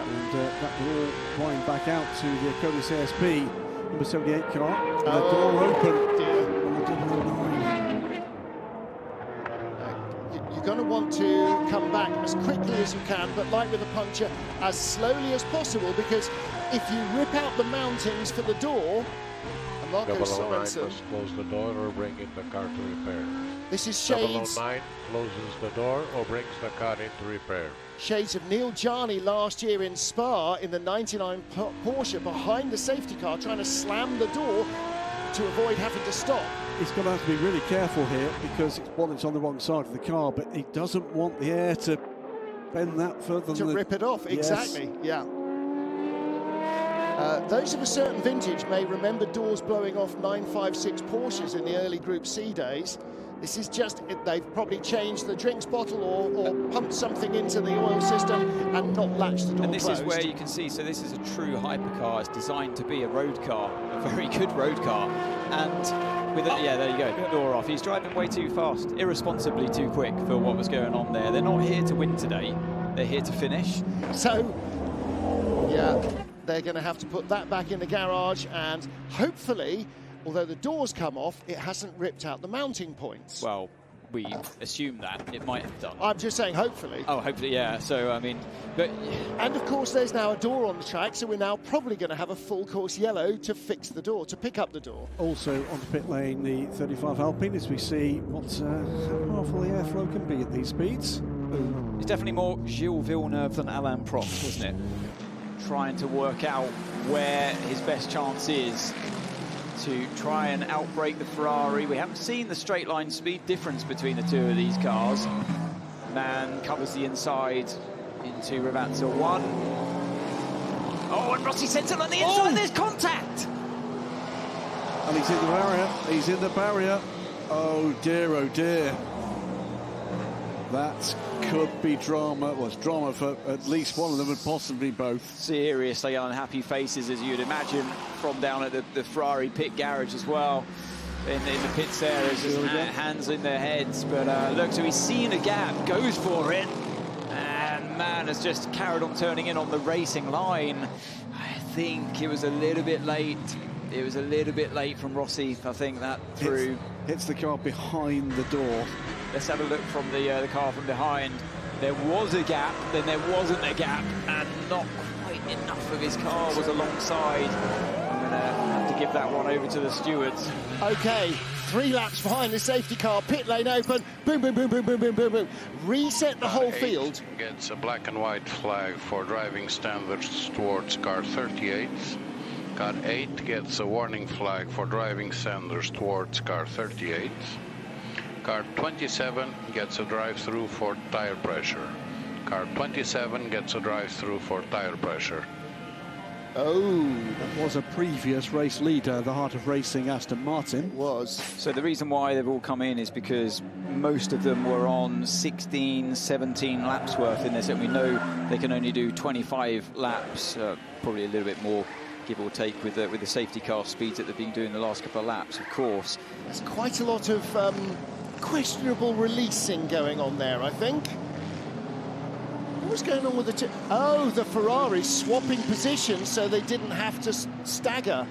And that ball flying back out to the Cota CSP number 78 car. And the door open on the 009. You're going to want to come back as quickly as you can, but like with a puncture, as slowly as possible, because if you rip out the mountings for the door, and Marco Sorensen must close the door or bring in the car to repair. This is shades. 009 closes the door or brings the car into repair. Shades of Neil Jarni last year in Spa in the 99 Porsche behind the safety car, trying to slam the door to avoid having to stop. He's going to have to be really careful here because it's on the wrong side of the car, but he doesn't want the air to bend that further to rip it off. Yes. Exactly, yeah. Those of a certain vintage may remember doors blowing off 956 Porsches in the early Group C days. This is just, they've probably changed the drinks bottle or pumped something into the oil system and not latched the door And this closed. is where you can see, so this is a true hypercar. It's designed to be a road car, a very good road car. And with it, yeah, there you go, door off. He's driving way too fast, irresponsibly too quick for what was going on there. They're not here to win today, they're here to finish. So, yeah, they're going to have to put that back in the garage, and hopefully, although the doors come off, it hasn't ripped out the mounting points. Well, we assume that it might have done. I'm just saying, hopefully. Oh, hopefully, yeah. So, I mean, but... And of course, there's now a door on the track, so we're now probably going to have a full course yellow to fix the door, to pick up the door. Also on the pit lane, the 35 Alpine, as we see what how powerful the airflow can be at these speeds. It's definitely more Gilles Villeneuve than Alain Prost, wasn't it? Trying to work out where his best chance is to try and outbrake the Ferrari. We haven't seen the straight line speed difference between the two of these cars. Man covers the inside into Ravazza 1. Oh, and Rossi sends it on the inside. There's contact. And he's in the barrier. He's in the barrier. Oh dear, oh dear. That could be drama. Well, it's drama for at least one of them, and possibly both. Seriously unhappy faces, as you'd imagine, from down at the Ferrari pit garage as well. In the pits there, there's just hands in their heads. But look, so he's seen a gap, goes for it, and man has just carried on turning in on the racing line. I think it was a little bit late. It was a little bit late from Rossi, I think, that through. Hits the car behind the door. Let's have a look from the car from behind. There was a gap, then there wasn't a gap, and not quite enough of his car was alongside. I'm going to have to give that one over to the stewards. Okay, 3 laps behind the safety car, pit lane open, boom, boom, boom, boom, boom, boom, boom, boom. Reset the whole field. Gets a black and white flag for driving standards towards car 38. Car 8 gets a warning flag for driving standards towards car 38. Car 27 gets a drive-through for tire pressure. Car 27 gets a drive-through for tire pressure. Oh, that was a previous race leader, the heart of racing, Aston Martin. Was. So the reason why they've all come in is because most of them were on 16, 17 laps worth in this, and we know they can only do 25 laps, probably a little bit more, give or take, with the safety car speeds that they've been doing the last couple of laps, of course. There's quite a lot of questionable releasing going on there, I think. What's going on with the oh, the Ferrari swapping positions so they didn't have to stagger.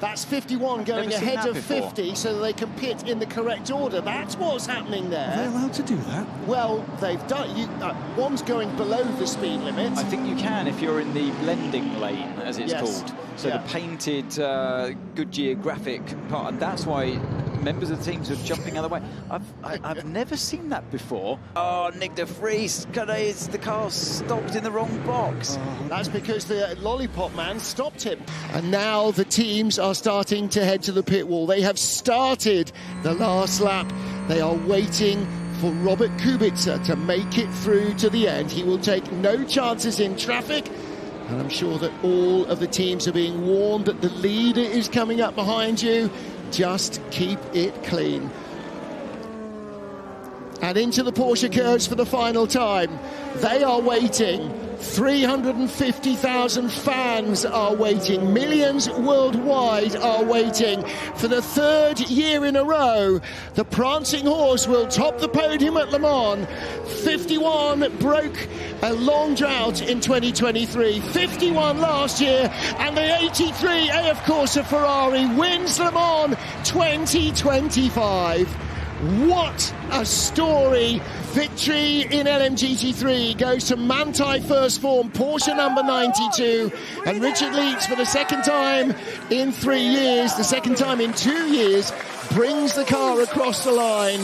That's 51 going ahead of 50 so that they can pit in the correct order. That's what's happening there. Are they allowed to do that? Well, they've done. One's going below the speed limit. I think you can if you're in the blending lane, as it's called. So the painted Goodyear graphic part, and that's why members of the teams are jumping out of the way. I've never seen that before. Oh, Nick de Vries, the car stopped in the wrong box. That's because the lollipop man stopped him. And now the teams are starting to head to the pit wall. They have started the last lap. They are waiting for Robert Kubica to make it through to the end. He will take no chances in traffic. And I'm sure that all of the teams are being warned that the leader is coming up behind you. Just keep it clean. And into the Porsche curves for the final time. They are waiting 350,000 fans are waiting. Millions worldwide are waiting. For the third year in a row, the prancing horse will top the podium at Le Mans. 51 broke a long drought in 2023. 51 last year, and the 83 AF Corsa Ferrari wins Le Mans 2025. What a story. Victory in LMGT3 goes to Manthey first form, Porsche number 92, and Richard Leeds for the second time in 3 years, the second time in 2 years, brings the car across the line.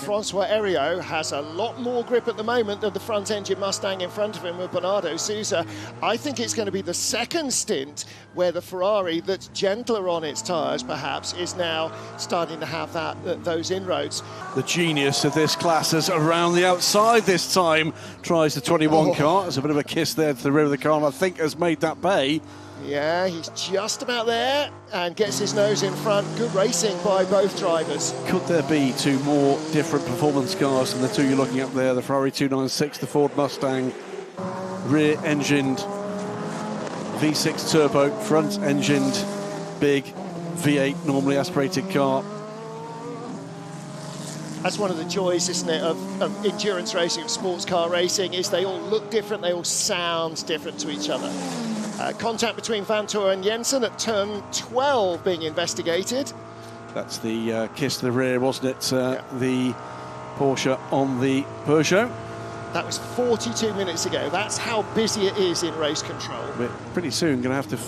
Francois Heriot has a lot more grip at the moment than the front-engine Mustang in front of him with Bernardo Souza. I think it's going to be the second stint where the Ferrari, that's gentler on its tyres perhaps, is now starting to have those inroads. The genius of this class is around the outside this time. Tries the 21 car. There's a bit of a kiss there to the rear of the car, and I think has made that pay. Yeah, he's just about there and gets his nose in front. Good racing by both drivers. Could there be two more different performance cars than the two you're looking at there? The Ferrari 296, the Ford Mustang, rear-engined V6 turbo, front-engined big V8 normally aspirated car. That's one of the joys, isn't it, of endurance racing, of sports car racing, is they all look different, they all sound different to each other. Contact between Vanthoor and Jensen at turn 12 being investigated. That's the kiss to the rear, wasn't it? The Porsche on the Peugeot. That was 42 minutes ago. That's how busy it is in race control. We're pretty soon going to have to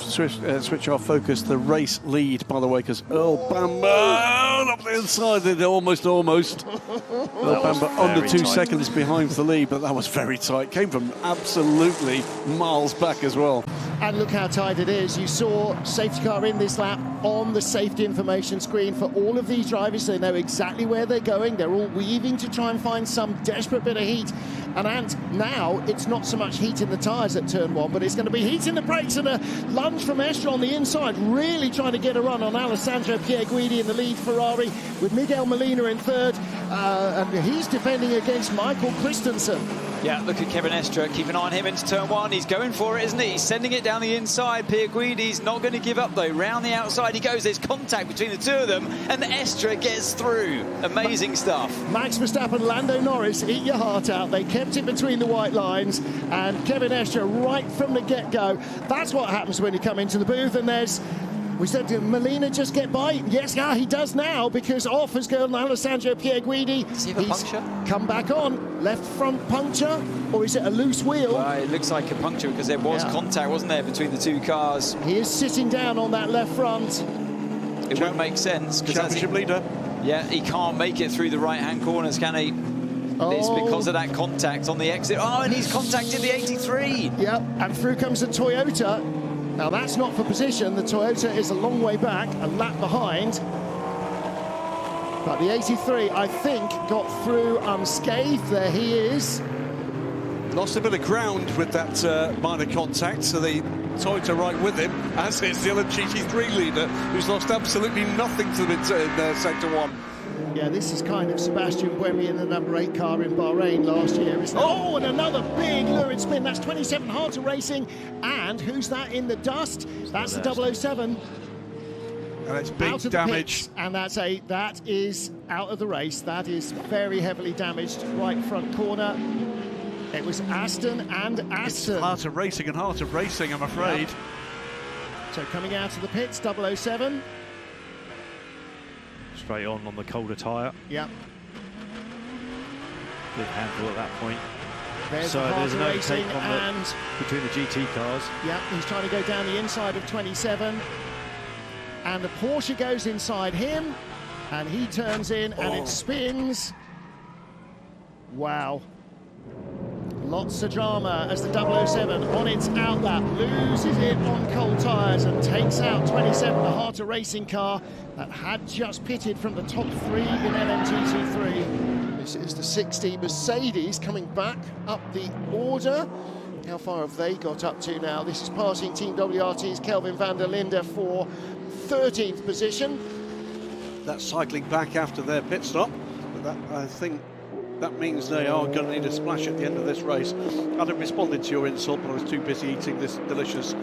switch our focus to the race lead, by the way, because Earl Bamber up the inside, almost. Earl Bamber under 2 seconds behind the lead, but that was very tight. Came from absolutely miles back as well. And look how tight it is. You saw safety car in this lap on the safety information screen for all of these drivers. They know exactly where they're going. They're all weaving to try and find some desperate bit of heat. And now it's not so much heat in the tyres at turn 1, but it's going to be heat in the brakes, and a lunge from Estre on the inside, really trying to get a run on Alessandro Pierguidi in the lead Ferrari, with Miguel Molina in third, and he's defending against Michael Christensen. Yeah, look at Kevin Estre. Keep an eye on him into turn 1. He's going for it, isn't he? He's sending it down the inside. Pierguidi's not going to give up, though. Round the outside he goes. There's contact between the two of them, and Estre gets through. Amazing stuff. Max Verstappen, Lando Norris, eat your heart out. They kept it between the white lines, and Kevin Estre right from the get-go. That's what happens when you come into the booth, and there's... We said, did Molina just get by? Yes, he does now, because off has gone Alessandro Pierguidi. Does he have a puncture? Come back on. Left front puncture, or is it a loose wheel? It looks like a puncture, because there was contact, wasn't there, between the two cars. He is sitting down on that left front. It won't make sense. Championship leader. Yeah, he can't make it through the right-hand corners, can he? It's because of that contact on the exit. Oh, and he's contacted the 83. Yep, and through comes the Toyota. Now that's not for position. The Toyota is a long way back, a lap behind. But the 83, I think, got through unscathed. There he is. Lost a bit of ground with that minor contact, so the Toyota right with him, as is the LMGT3 leader, who's lost absolutely nothing to them in Sector 1. Yeah, this is kind of Sebastian Buemi in the number 8 car in Bahrain last year, isn't it? Oh, and another big lurid spin. That's 27 hard to racing. And who's that in the dust? That's the 007. And it's big damage. And that is out of the race. That is very heavily damaged right front corner. It was Aston and Aston. It's heart of racing, I'm afraid. Yep. So coming out of the pits, 007. Straight on the colder tyre. Yep. Good handle at that point. There's an overtake between the GT cars. Yep, he's trying to go down the inside of 27. And the Porsche goes inside him. And he turns in and it spins. Wow. Lots of drama as the 007 on its outlap loses it on cold tyres and takes out 27, the Heart of Racing car that had just pitted from the top 3 in LMGT3. This is the 60 Mercedes coming back up the order. How far have they got up to now? This is passing Team WRT's Kelvin van der Linde for 13th position. That's cycling back after their pit stop, but that, I think, that means they are going to need a splash at the end of this race. I haven't responded to your insult, but I was too busy eating this delicious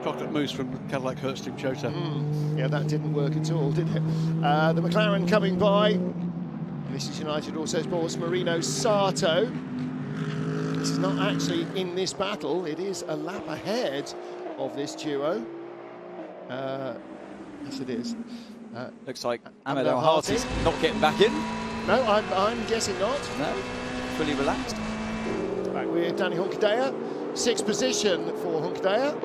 chocolate mousse from Cadillac Hurst Cota. Yeah, that didn't work at all, did it? The McLaren coming by. This is United Autosports Marino Sato. This is not actually in this battle, it is a lap ahead of this duo. Yes, it is. Looks like Amadou Harty's not getting back in. No, I'm guessing not. No, fully relaxed. Right, we're Danny Hunkadea, 6th position for Hunkadea,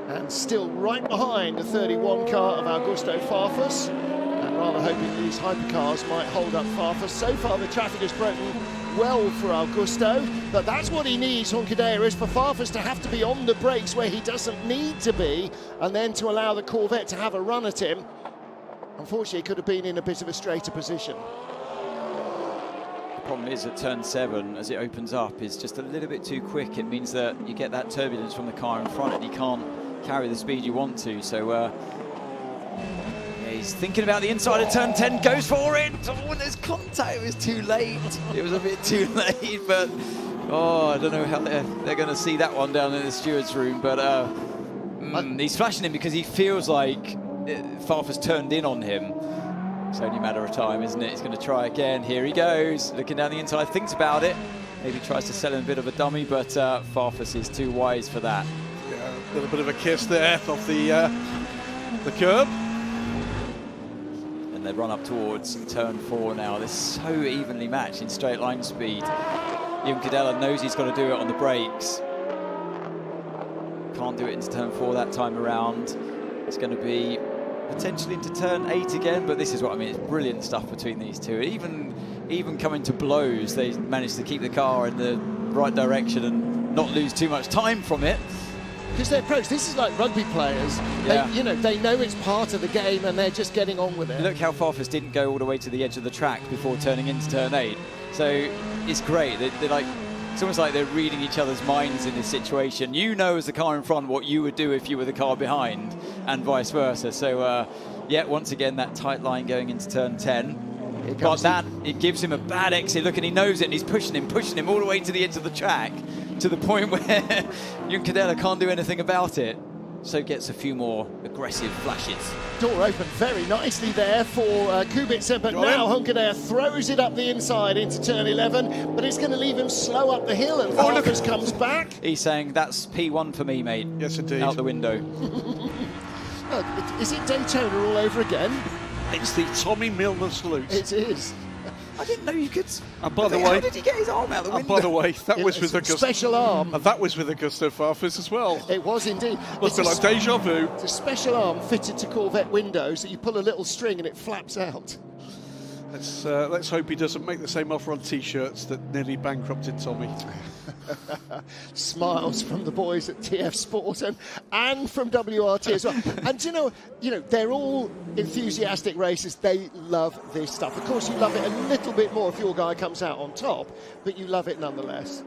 and still right behind the 31 car of Augusto Farfus, and rather hoping these hypercars might hold up Farfus. So far the traffic has broken well for Augusto, but that's what he needs, Hunkadea, is for Farfus to have to be on the brakes where he doesn't need to be, and then to allow the Corvette to have a run at him. Unfortunately, he could have been in a bit of a straighter position. The problem is that turn 7, as it opens up, is just a little bit too quick. It means that you get that turbulence from the car in front and you can't carry the speed you want to. So yeah, he's thinking about the inside of turn 10, goes for it. Oh, when there's contact, it was too late. It was a bit too late, but I don't know how they're going to see that one down in the steward's room. But he's flashing him because he feels like Farfus turned in on him. It's only a matter of time, isn't it? He's going to try again. Here he goes, looking down the inside, thinks about it. Maybe tries to sell him a bit of a dummy, but Farfus is too wise for that. Yeah, a little bit of a kiss there off the curb. And they run up towards turn 4 now. They're so evenly matched in straight line speed. Juncadella knows he's got to do it on the brakes. Can't do it into turn 4 that time around. It's going to be potentially into turn 8 again, but this is what I mean. It's brilliant stuff between these two. Even coming to blows, they managed to keep the car in the right direction and not lose too much time from it. Because they're pros. This is like rugby players. Yeah. They know it's part of the game and they're just getting on with it. Look how Farfus didn't go all the way to the edge of the track before turning into turn 8. So it's great. They're like, it's almost like they're reading each other's minds in this situation. You know, as the car in front, what you would do if you were the car behind, and vice versa. So, yeah, once again, that tight line going into turn 10. But it gives him a bad exit. Look, and he knows it, and he's pushing him all the way to the edge of the track, to the point where Juncadella can't do anything about it. So gets a few more aggressive flashes. Door open very nicely there for Kubica, but now Hunkadea throws it up the inside into turn 11, but it's going to leave him slow up the hill, and Farfus comes back. He's saying, that's P1 for me, mate. Yes, indeed. Out the window. Is it Daytona all over again? It's the Tommy Milner salute. It is. I didn't know you could. And by the way, how did he get his arm out the window? By the way, that was with Augusto. Special arm. And that was with Augusto Farfus as well. It was indeed. Must be like deja vu. It's a special arm fitted to Corvette windows that you pull a little string and it flaps out. Let's hope he doesn't make the same offer on T-shirts that nearly bankrupted Tommy. Smiles from the boys at TF Sport and from WRT as well. And you know, they're all enthusiastic racers. They love this stuff. Of course, you love it a little bit more if your guy comes out on top, but you love it nonetheless.